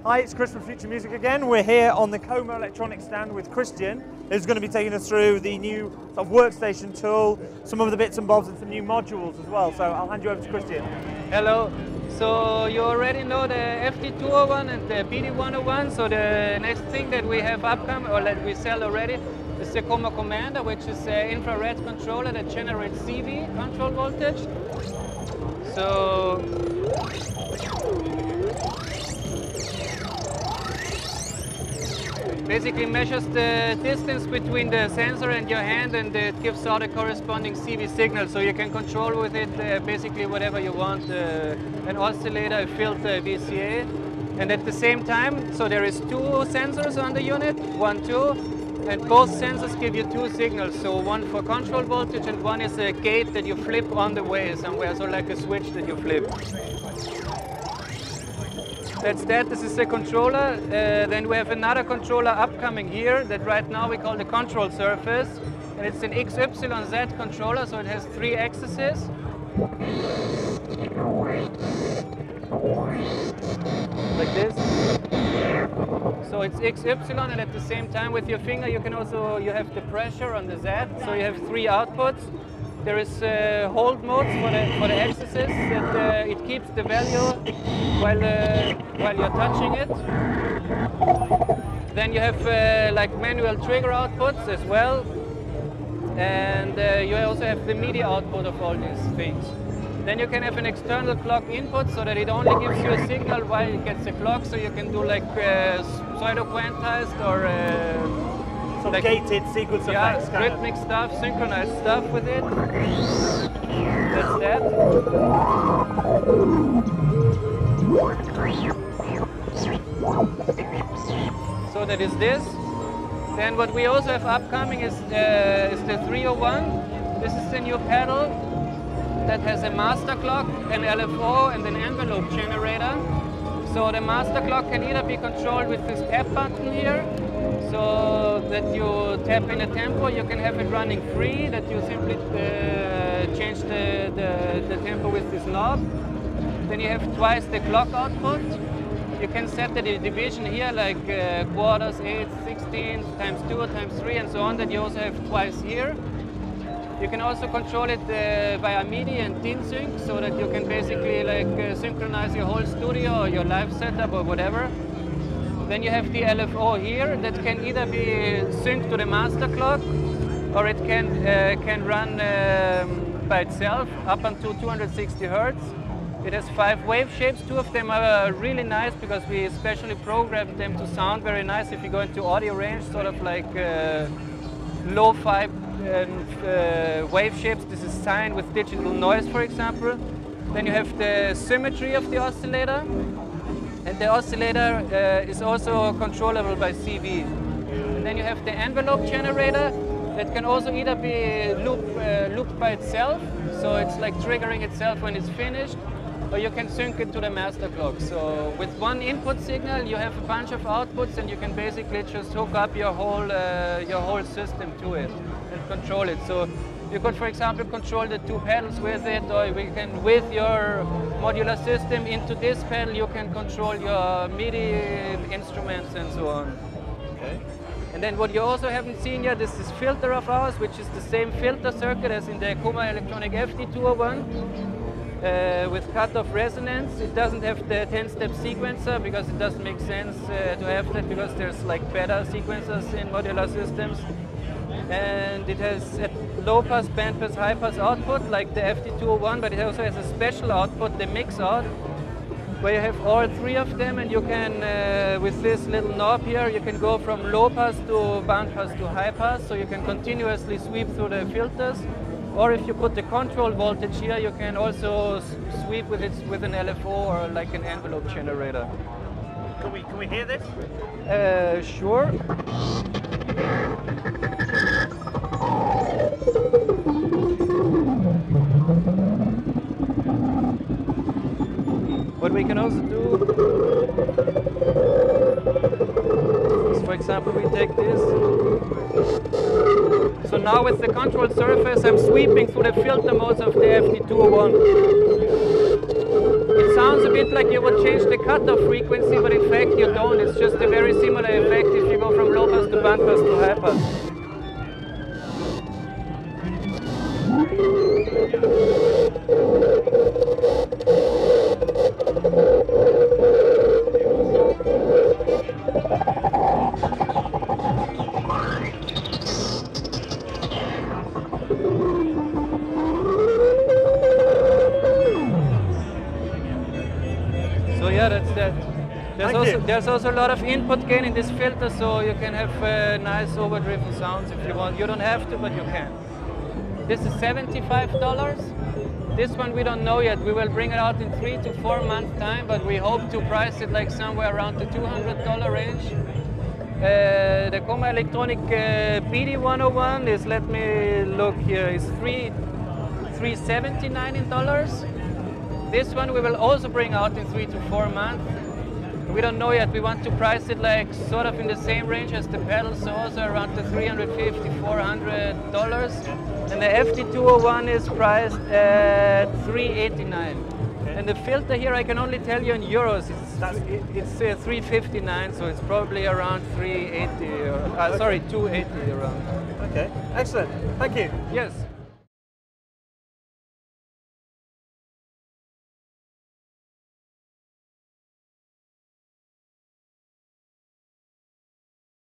Hi, it's Chris from Future Music again. We're here on the Koma Elektronik stand with Christian, who's going to be taking us through the new sort of workstation tool, some of the bits and bobs and some new modules as well. So I'll hand you over to Christian. Hello. So you already know the FT201 and the BD101. So the next thing that we have upcoming, or that we sell already, is the Koma Commander, which is an infrared controller that generates CV control voltage. So basically measures the distance between the sensor and your hand, and it gives out a corresponding CV signal. So you can control with it basically whatever you want, an oscillator, a filter, a VCA. And at the same time, so there is two sensors on the unit, 1, 2, and both sensors give you two signals. So one for control voltage and one is a gate that you flip on the way somewhere, so like a switch that you flip. That's that. This is the controller. Then we have another controller upcoming here that right now we call the control surface. And it's an XYZ controller, so it has 3 axes. Like this. So it's XY, and at the same time with your finger you can also, you have the pressure on the Z. So you have 3 outputs. There is hold modes for the axes that it keeps the value while you're touching it. Then you have like manual trigger outputs as well, and you also have the media output of all these things. Then you can have an external clock input so that it only gives you a signal while it gets a clock, so you can do like pseudo-quantized or Some like, gated sequence effects. Rhythmic stuff, synchronized stuff with it. That's that. So that is this. Then what we also have upcoming is the 301. This is the new pedal that has a master clock, an LFO, and an envelope generator. So the master clock can either be controlled with this tap button here, so that you tap in a tempo. You can have it running free, that you simply change the tempo with this knob. Then you have twice the clock output. You can set the division here, like quarters, 8, 16, times 2, times 3, and so on, that you also have twice here. You can also control it via MIDI and DIN sync, so that you can basically like synchronize your whole studio or your live setup or whatever. Then you have the LFO here that can either be synced to the master clock, or it can run by itself up until 260 Hertz. It has 5 wave shapes. 2 of them are really nice because we especially programmed them to sound very nice if you go into audio range, sort of like lo-fi wave shapes. This is sine with digital noise, for example. Then you have the symmetry of the oscillator. And the oscillator is also controllable by CV. And then you have the envelope generator that can also either be looped by itself, so it's like triggering itself when it's finished, or you can sync it to the master clock. So with one input signal you have a bunch of outputs, and you can basically just hook up your whole system to it and control it. So you could, for example, control the 2 pedals with it, or we can, with your modular system into this pedal, you can control your MIDI instruments and so on. Okay. And then what you also haven't seen yet is this filter of ours, which is the same filter circuit as in the Koma Elektronik FT201 with cut-off resonance. It doesn't have the 10-step sequencer because it doesn't make sense to have that, because there's like better sequencers in modular systems. And it has a low-pass, band-pass, high-pass output like the FT201, but it also has a special output, the mix-out, where you have all 3 of them, and you can, with this little knob here, you can go from low-pass to band-pass to high-pass, so you can continuously sweep through the filters. Or if you put the control voltage here, you can also sweep with it with an LFO or like an envelope generator. Can we hear this? Sure. What we can also do is, for example, we take this. So now with the control surface, I'm sweeping through the filter modes of the FT201. It sounds a bit like you would change the cutoff frequency, but in fact you don't. It's just a very similar effect if you go from low pass to band pass to high pass. So yeah, that's that. There's also a lot of input gain in this filter, so you can have nice overdriven sounds if you want. You don't have to, but you can. This is $75. This one we don't know yet. We will bring it out in 3 to 4 months time, but we hope to price it like somewhere around the $200 range. The Koma Elektronik PD101 is, let me look here, is $379 in dollars. This one we will also bring out in 3 to 4 months. We don't know yet. We want to price it like sort of in the same range as the pedal, so also around the $350, $400. And the FD201 is priced at $389. Okay. And the filter here, I can only tell you in euros. It's $359, so it's probably around $380 or sorry, $280 around. Okay, excellent. Thank you. Yes.